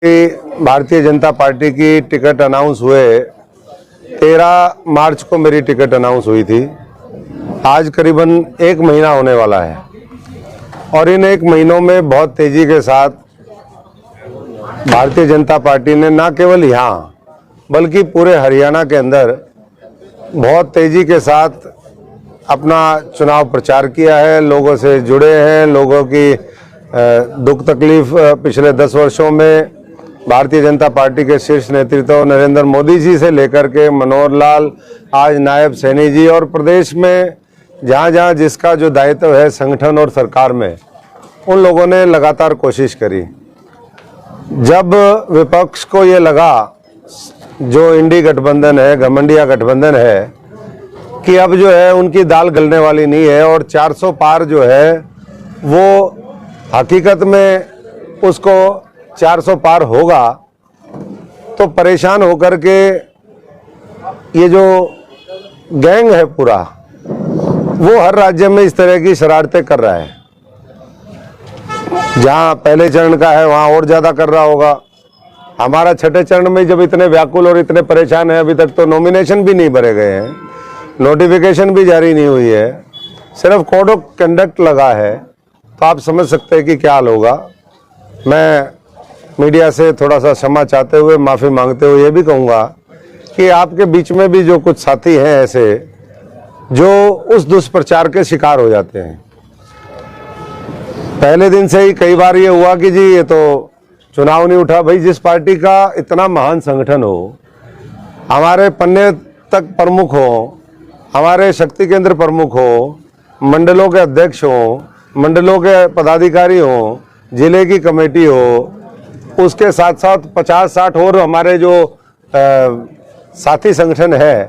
Bharatiya Janata party की ticket announce हुए 13 मार्च को मेरी टिकट अनाउंस हुई थी। आज करीबन 1 महीना होने वाला है और इन 1 महीनों में बहुत तेजी के साथ भारतीय जनता पार्टी ने न केवल यहाँ बल्कि पूरे हरियाणा के अंदर बहुत तेजी के साथ अपना चुनाव प्रचार किया है, लोगों से जुड़े हैं। लोगों की दुख तकलीफ पिछले 10 वर्षों में भारतीय जनता पार्टी के शीर्ष नेतृत्व नरेंद्र मोदी जी से लेकर के मनोहर लाल, आज नायब सैनी जी, और प्रदेश में जहाँ जहाँ जिसका जो दायित्व है संगठन और सरकार में, उन लोगों ने लगातार कोशिश करी। जब विपक्ष को ये लगा, जो इंडी गठबंधन है, घमंडिया गठबंधन है, कि अब जो है उनकी दाल गलने वाली नहीं है और 400 पार जो है वो हकीकत में उसको 400 पार होगा, तो परेशान होकर के ये जो गैंग है पूरा, वो हर राज्य में इस तरह की शरारतें कर रहा है। जहाँ पहले चरण का है वहाँ और ज़्यादा कर रहा होगा। हमारा छठे चरण में जब इतने व्याकुल और इतने परेशान है, अभी तक तो नॉमिनेशन भी नहीं भरे गए हैं, नोटिफिकेशन भी जारी नहीं हुई है, सिर्फ कोड ऑफ कंडक्ट लगा है, तो आप समझ सकते हैं कि क्या हाल होगा। मैं मीडिया से थोड़ा सा क्षमा चाहते हुए, माफ़ी मांगते हुए ये भी कहूँगा कि आपके बीच में भी जो कुछ साथी हैं ऐसे, जो उस दुष्प्रचार के शिकार हो जाते हैं। पहले दिन से ही कई बार ये हुआ कि जी ये तो चुनाव नहीं उठा। भाई, जिस पार्टी का इतना महान संगठन हो, हमारे पन्ने तक प्रमुख हो, हमारे शक्ति केंद्र प्रमुख हो, मंडलों के अध्यक्ष हो, मंडलों के पदाधिकारी हो, जिले की कमेटी हो, उसके साथ साथ 50-60 और हमारे जो साथी संगठन है,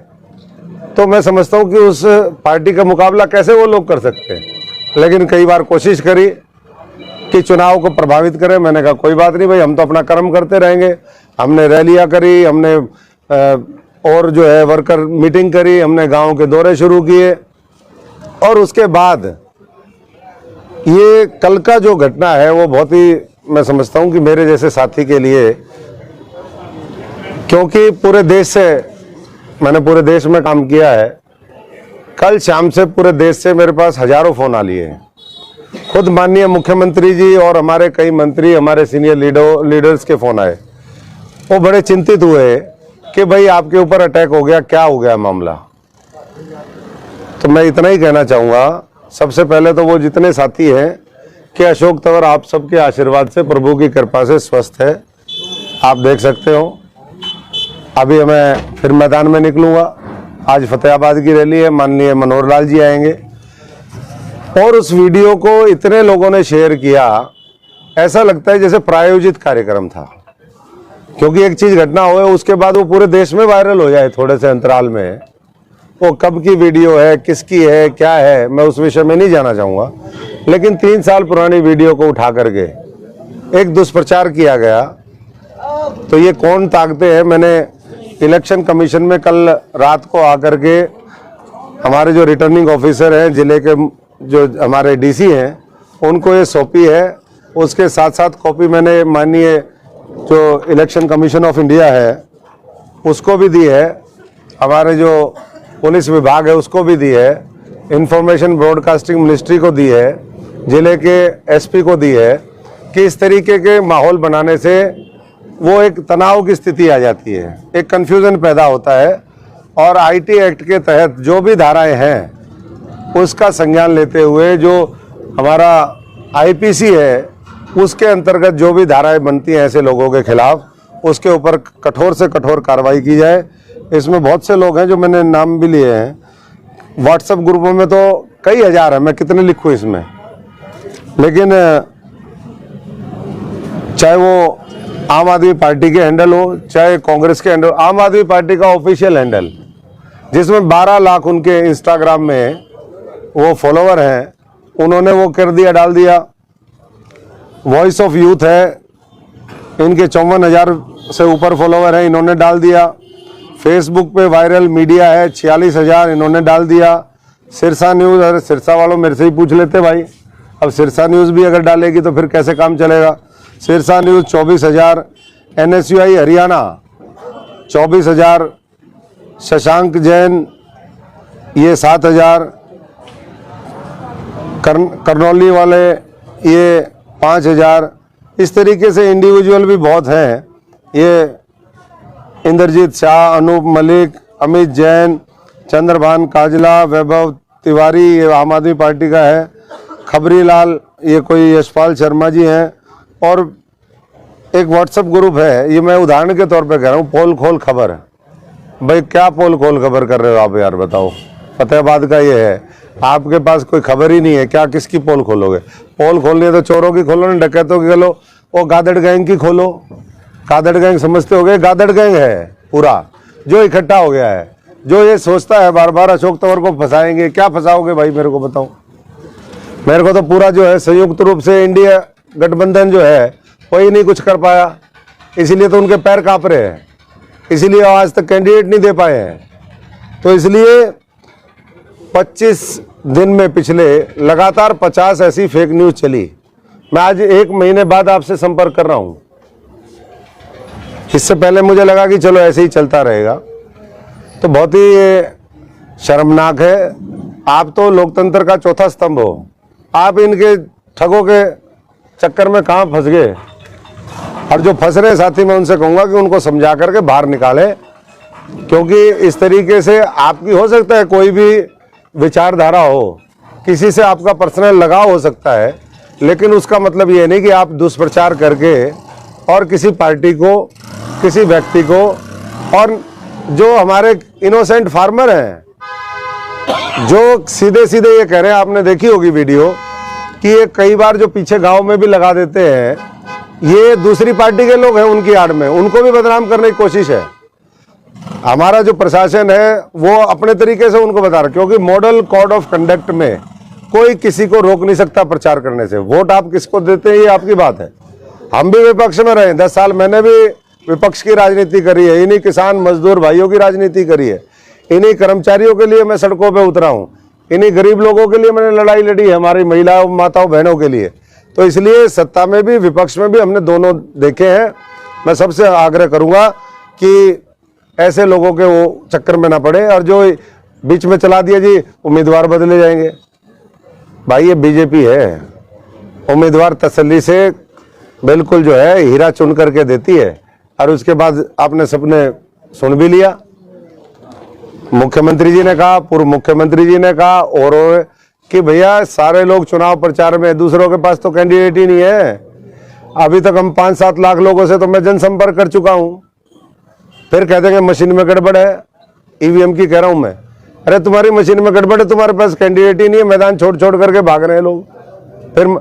तो मैं समझता हूँ कि उस पार्टी का मुकाबला कैसे वो लोग कर सकते हैं। लेकिन कई बार कोशिश करी कि चुनाव को प्रभावित करें। मैंने कहा कोई बात नहीं भाई, हम तो अपना कर्म करते रहेंगे। हमने रैलियाँ करी, हमने और जो है वर्कर मीटिंग करी, हमने गांव के दौरे शुरू किए, और उसके बाद ये कल का जो घटना है वो बहुत ही, मैं समझता हूं कि मेरे जैसे साथी के लिए, क्योंकि पूरे देश से, मैंने पूरे देश में काम किया है, कल शाम से पूरे देश से मेरे पास हजारों फोन आ लिए हैं। खुद माननीय मुख्यमंत्री जी और हमारे कई मंत्री, हमारे सीनियर लीडर्स के फोन आए। वो बड़े चिंतित हुए कि भाई आपके ऊपर अटैक हो गया, क्या हो गया मामला। तो मैं इतना ही कहना चाहूँगा, सबसे पहले तो वो जितने साथी हैं, कि अशोक तंवर आप सबके आशीर्वाद से, प्रभु की कृपा से स्वस्थ है। आप देख सकते हो, अभी मैं फिर मैदान में निकलूँगा। आज फतेहाबाद की रैली है, माननीय मनोहर लाल जी आएंगे। और उस वीडियो को इतने लोगों ने शेयर किया, ऐसा लगता है जैसे प्रायोजित कार्यक्रम था। क्योंकि एक चीज घटना हो उसके बाद वो पूरे देश में वायरल हो जाए थोड़े से अंतराल में, वो कब की वीडियो है, किसकी है, क्या है, मैं उस विषय में नहीं जाना चाहूँगा। लेकिन 3 साल पुरानी वीडियो को उठा करके एक दुष्प्रचार किया गया, तो ये कौन ताकते हैं। मैंने इलेक्शन कमीशन में कल रात को आकर के हमारे जो रिटर्निंग ऑफिसर हैं, जिले के जो हमारे डीसी हैं, उनको ये सौंपी है। उसके साथ साथ कॉपी मैंने माननीय जो इलेक्शन कमीशन ऑफ इंडिया है उसको भी दी है, हमारे जो पुलिस विभाग है उसको भी दी है, इंफॉर्मेशन ब्रॉडकास्टिंग मिनिस्ट्री को दी है, जिले के एसपी को दी है, कि इस तरीके के माहौल बनाने से वो एक तनाव की स्थिति आ जाती है, एक कन्फ्यूज़न पैदा होता है। और आईटी एक्ट के तहत जो भी धाराएं हैं उसका संज्ञान लेते हुए, जो हमारा आईपीसी है उसके अंतर्गत जो भी धाराएं बनती हैं ऐसे लोगों के खिलाफ, उसके ऊपर कठोर से कठोर कार्रवाई की जाए। इसमें बहुत से लोग हैं जो मैंने नाम भी लिए हैं, व्हाट्सएप ग्रुपों में तो कई हजार हैं, मैं कितने लिखूं इसमें। लेकिन चाहे वो आम आदमी पार्टी के हैंडल हो, चाहे कांग्रेस के हैंडल, आम आदमी पार्टी का ऑफिशियल हैंडल, जिसमें 12 लाख उनके इंस्टाग्राम में वो फॉलोवर हैं, उन्होंने वो कर दिया, डाल दिया। वॉइस ऑफ यूथ है, इनके 54,000 से ऊपर फॉलोवर हैं, इन्होंने डाल दिया। फेसबुक पे वायरल मीडिया है 46,000, इन्होंने डाल दिया। सिरसा न्यूज़, अरे सिरसा वालों मेरे से ही पूछ लेते भाई, अब सिरसा न्यूज़ भी अगर डालेगी तो फिर कैसे काम चलेगा। सिरसा न्यूज़ 24,000, NSUI हरियाणा 24,000, शशांक जैन ये 7,000, करनौली वाले ये 5,000। इस तरीके से इंडिविजुअल भी बहुत हैं। ये इंद्रजीत शाह, अनूप मलिक, अमित जैन, चंद्रभान काजला, वैभव तिवारी ये आम आदमी पार्टी का है, खबरी लाल ये कोई यशपाल शर्मा जी हैं। और एक व्हाट्सएप ग्रुप है, ये मैं उदाहरण के तौर पे कह रहा हूँ, पोल खोल खबर। भाई क्या पोल खोल खबर कर रहे हो आप यार, बताओ। फतेहाबाद का ये है, आपके पास कोई खबर ही नहीं है, क्या किसकी पोल खोलोगे? पोल खोलनी है तो चोरों की खोलो ना, डकैतों की खोलो, वो गादड़ गैंग की खोलो। गादड़ गैंग समझते हो गए? गादड़ गैंग है पूरा जो इकट्ठा हो गया है, जो ये सोचता है बार बार अशोक तंवर को फंसाएंगे। क्या फंसाओगे भाई, मेरे को बताओ। मेरे को तो पूरा जो है संयुक्त रूप से इंडिया गठबंधन जो है वही नहीं कुछ कर पाया, इसीलिए तो उनके पैर कांप रहे हैं, इसीलिए आज तक कैंडिडेट नहीं दे पाए हैं। तो इसलिए 25 दिन में पिछले लगातार 50 ऐसी फेक न्यूज चली। मैं आज 1 महीने बाद आपसे संपर्क कर रहा हूं। इससे पहले मुझे लगा कि चलो ऐसे ही चलता रहेगा, तो बहुत ही शर्मनाक है। आप तो लोकतंत्र का चौथा स्तंभ हो, आप इनके ठगों के चक्कर में कहाँ फंस गए। और जो फंस रहे साथी, मैं उनसे कहूँगा कि उनको समझा करके बाहर निकालें, क्योंकि इस तरीके से आपकी हो सकता है कोई भी विचारधारा हो, किसी से आपका पर्सनल लगाव हो सकता है, लेकिन उसका मतलब ये नहीं कि आप दुष्प्रचार करके और किसी पार्टी को, किसी व्यक्ति को, और जो हमारे इनोसेंट फार्मर हैं जो सीधे सीधे ये कह रहे हैं, आपने देखी होगी वीडियो कि ये कई बार जो पीछे गांव में भी लगा देते हैं, ये दूसरी पार्टी के लोग हैं, उनकी आड़ में उनको भी बदनाम करने की कोशिश है। हमारा जो प्रशासन है वो अपने तरीके से उनको बता रहा है, क्योंकि मॉडल कोड ऑफ कंडक्ट में कोई किसी को रोक नहीं सकता प्रचार करने से। वोट आप किसको देते हैं ये आपकी बात है। हम भी विपक्ष में रहे 10 साल, मैंने भी विपक्ष की राजनीति करी है, इन्हीं किसान मजदूर भाइयों की राजनीति करी है, इन्हीं कर्मचारियों के लिए मैं सड़कों पे उतरा हूँ, इन्हीं गरीब लोगों के लिए मैंने लड़ाई लड़ी है, हमारी महिलाओं, माताओं, बहनों के लिए। तो इसलिए सत्ता में भी विपक्ष में भी हमने दोनों देखे हैं। मैं सबसे आग्रह करूंगा कि ऐसे लोगों के वो चक्कर में ना पड़े, और जो बीच में चला दिया जी उम्मीदवार बदले जाएंगे, भाई ये बीजेपी है, उम्मीदवार तसल्ली से बिल्कुल जो है हीरा चुन करके देती है, और उसके बाद आपने सबने सुन भी लिया। मुख्यमंत्री जी ने कहा, पूर्व मुख्यमंत्री जी ने कहा, और कि भैया सारे लोग चुनाव प्रचार में, दूसरों के पास तो कैंडिडेट ही नहीं है। अभी तक हम 5-7 लाख लोगों से तो मैं जनसंपर्क कर चुका हूं। फिर कह देंगे मशीन में गड़बड़ है, ईवीएम की कह रहा हूं मैं। अरे तुम्हारी मशीन में गड़बड़ है, तुम्हारे पास कैंडिडेट ही नहीं है, मैदान छोड़ छोड़ करके भाग रहे हैं लोग। फिर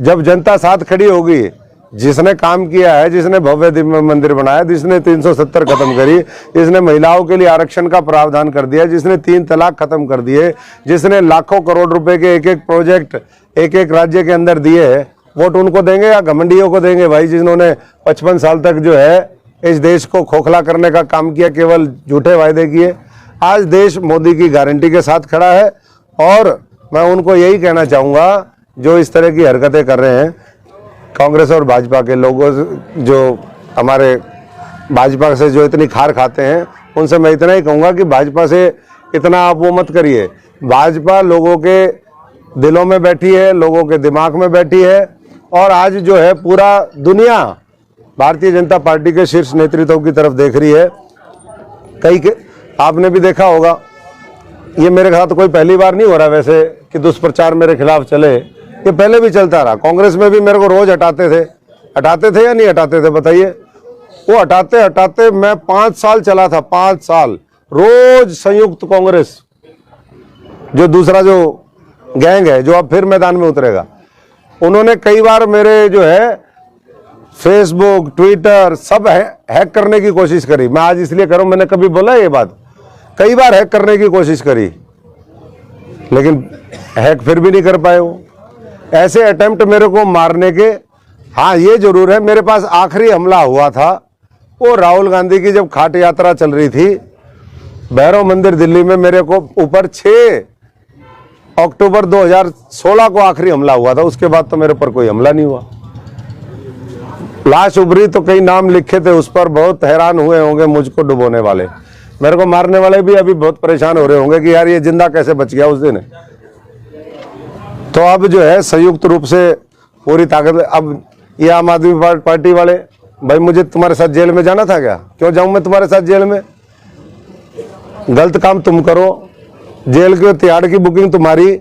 जब जनता साथ खड़ी होगी, जिसने काम किया है, जिसने भव्य दिव्य मंदिर बनाया, जिसने 370 खत्म करी, जिसने महिलाओं के लिए आरक्षण का प्रावधान कर दिया, जिसने 3 तलाक खत्म कर दिए, जिसने लाखों करोड़ रुपए के एक एक प्रोजेक्ट एक एक राज्य के अंदर दिए, वोट उनको देंगे या घमंडियों को देंगे? भाई जिन्होंने 55 साल तक जो है इस देश को खोखला करने का काम किया, केवल झूठे वायदे किए। आज देश मोदी की गारंटी के साथ खड़ा है, और मैं उनको यही कहना चाहूँगा जो इस तरह की हरकतें कर रहे हैं, कांग्रेस और भाजपा के लोगों जो हमारे भाजपा से जो इतनी खार खाते हैं, उनसे मैं इतना ही कहूँगा कि भाजपा से इतना आप वो मत करिए। भाजपा लोगों के दिलों में बैठी है, लोगों के दिमाग में बैठी है, और आज जो है पूरा दुनिया भारतीय जनता पार्टी के शीर्ष नेतृत्व की तरफ देख रही है। कई के आपने भी देखा होगा, ये मेरे साथ कोई पहली बार नहीं हो रहा वैसे कि दुष्प्रचार मेरे खिलाफ चले, ये पहले भी चलता रहा। कांग्रेस में भी मेरे को रोज हटाते थे या नहीं हटाते थे बताइए? वो हटाते हटाते मैं 5 साल चला था, 5 साल रोज संयुक्त कांग्रेस, जो दूसरा जो गैंग है जो अब फिर मैदान में उतरेगा, उन्होंने कई बार मेरे जो है फेसबुक, ट्विटर सब हैक करने की कोशिश करी। मैं आज इसलिए कर रहा हूं, मैंने कभी बोला ये बात, कई बार हैक करने की कोशिश करी, लेकिन हैक फिर भी नहीं कर पाए वो। ऐसे अटेम्प्ट मेरे को मारने के, हाँ ये जरूर है, मेरे पास आखिरी हमला हुआ था वो राहुल गांधी की जब खाट यात्रा चल रही थी भैरव मंदिर दिल्ली में, मेरे को ऊपर 6 अक्टूबर 2016 को आखिरी हमला हुआ था। उसके बाद तो मेरे पर कोई हमला नहीं हुआ। लाश उभरी तो कई नाम लिखे थे उस पर, बहुत हैरान हुए होंगे मुझको डुबोने वाले, मेरे को मारने वाले भी अभी बहुत परेशान हो रहे होंगे कि यार ये जिंदा कैसे बच गया उस दिन। तो अब जो है संयुक्त रूप से पूरी ताकत, अब ये आम आदमी पार्टी वाले, भाई मुझे तुम्हारे साथ जेल में जाना था क्या? क्यों जाऊं मैं तुम्हारे साथ जेल में? गलत काम तुम करो, जेल के तिहाड़ की बुकिंग तुम्हारी,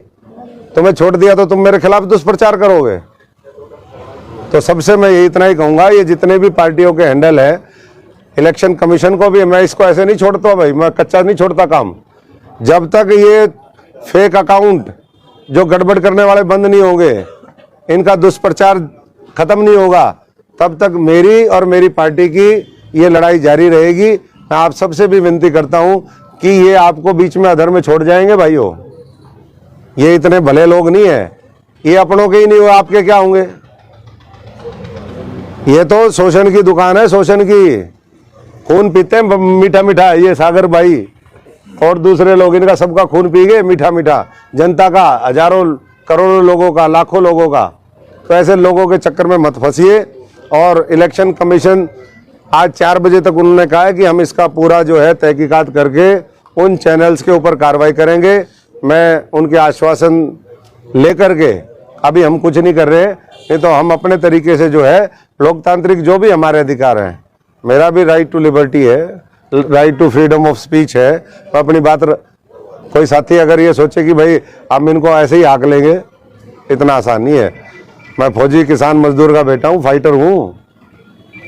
तुम्हें छोड़ दिया तो तुम मेरे खिलाफ दुष्प्रचार करोगे। तो सबसे मैं ये इतना ही कहूंगा, ये जितने भी पार्टियों के हैंडल है, इलेक्शन कमीशन को भी मैं इसको ऐसे नहीं छोड़ता भाई, मैं कच्चा नहीं छोड़ता काम। जब तक ये फेक अकाउंट जो गड़बड़ करने वाले बंद नहीं होंगे, इनका दुष्प्रचार खत्म नहीं होगा, तब तक मेरी और मेरी पार्टी की ये लड़ाई जारी रहेगी। मैं आप सबसे भी विनती करता हूं कि ये आपको बीच में अधर में छोड़ जाएंगे भाइयों, ये इतने भले लोग नहीं है, ये अपनों के ही नहीं हो, आपके क्या होंगे? ये तो शोषण की दुकान है, शोषण की, खून पीते हैं मीठा मीठा ये सागर भाई और दूसरे लोग, इनका सबका खून पी गए मीठा मीठा, जनता का, हजारों करोड़ों लोगों का, लाखों लोगों का। तो ऐसे लोगों के चक्कर में मत फंसिए। और इलेक्शन कमीशन आज 4 बजे तक उन्होंने कहा है कि हम इसका पूरा जो है तहकीकात करके उन चैनल्स के ऊपर कार्रवाई करेंगे। मैं उनके आश्वासन लेकर के अभी हम कुछ नहीं कर रहे, नहीं तो हम अपने तरीके से जो है लोकतांत्रिक जो भी हमारे अधिकार हैं, मेरा भी राइट टू लिबर्टी है, right to freedom of speech है, तो अपनी बात कोई साथी अगर ये सोचे कि भाई हम इनको ऐसे ही हाँक लेंगे, इतना आसान नहीं है। मैं फौजी किसान मजदूर का बेटा हूँ, फाइटर हूँ,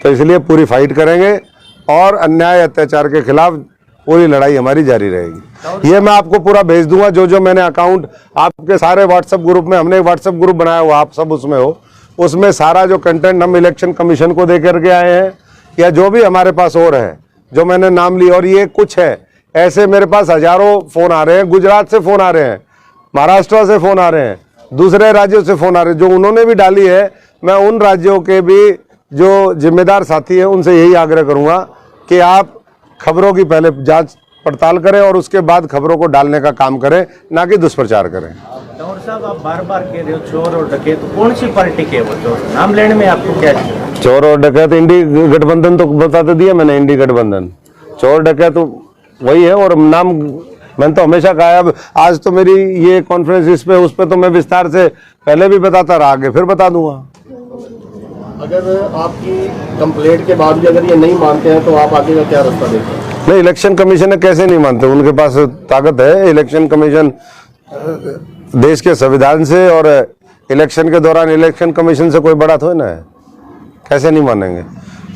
तो इसलिए पूरी फाइट करेंगे और अन्याय अत्याचार के खिलाफ पूरी लड़ाई हमारी जारी रहेगी। ये मैं आपको पूरा भेज दूंगा, जो जो मैंने अकाउंट आपके सारे व्हाट्सएप ग्रुप में, हमने एक व्हाट्सएप ग्रुप बनाया हुआ, आप सब उसमें हो, उसमें सारा जो कंटेंट हम इलेक्शन कमीशन को दे करके आए हैं या जो भी हमारे पास और है, जो मैंने नाम ली, और ये कुछ है ऐसे मेरे पास हजारों फोन आ रहे हैं, गुजरात से फोन आ रहे हैं, महाराष्ट्र से फोन आ रहे हैं, दूसरे राज्यों से फोन आ रहे हैं, जो उन्होंने भी डाली है। मैं उन राज्यों के भी जो जिम्मेदार साथी हैं उनसे यही आग्रह करूंगा कि आप खबरों की पहले जांच पड़ताल करें और उसके बाद खबरों को डालने का काम करें, ना कि दुष्प्रचार करें। तंवर साहब, आप बार बार कह रहे हो चोर और डकैत, तो कौन सी पार्टी के वो चोर? नाम लेने में आपको क्या चाहिए? चोर और डकैत इंडी गठबंधन तो बता तो दिया मैंने, इंडी गठबंधन। चोर डकैत तो वही है, और नाम मैंने तो हमेशा कहा है। अब आज तो मेरी ये कॉन्फ्रेंस इस पे उस पे तो मैं विस्तार से पहले भी बताता रहा, आगे फिर बता दूंगा। अगर आपकी कंप्लेंट के बाद भी अगर ये नहीं मानते हैं तो आप आगे का क्या रास्ता देखते हैं? नहीं, इलेक्शन कमीशन कैसे नहीं मानते, उनके पास ताकत है। इलेक्शन कमीशन देश के संविधान से, और इलेक्शन के दौरान इलेक्शन कमीशन से कोई बड़ा थोड़ी ना है, कैसे नहीं मानेंगे?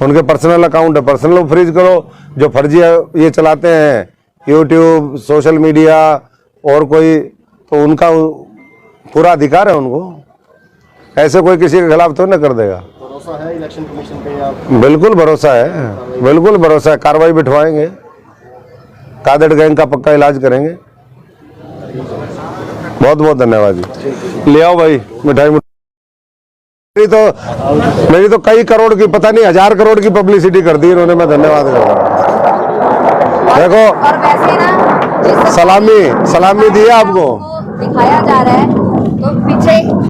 उनके पर्सनल अकाउंट है, पर्सनल फ्रीज करो। जो फर्जी ये चलाते हैं यूट्यूब, सोशल मीडिया और कोई, तो उनका पूरा अधिकार है उनको, ऐसे कोई किसी के खिलाफ तो ना कर देगा। भरोसा है इलेक्शन कमीशन पे आप? बिल्कुल भरोसा है, बिल्कुल भरोसा है। कार्रवाई बिठवाएंगे, कादड़ गैंग का पक्का इलाज करेंगे। बहुत बहुत धन्यवाद जी। ले आओ भाई मिठाई। मेरी तो कई करोड़ की, पता नहीं 1000 करोड़ की पब्लिसिटी कर दी इन्होंने, मैं धन्यवाद करूंगा। देखो, और वैसे ना सलामी दी है आपको, दिखाया जा रहा है तो पीछे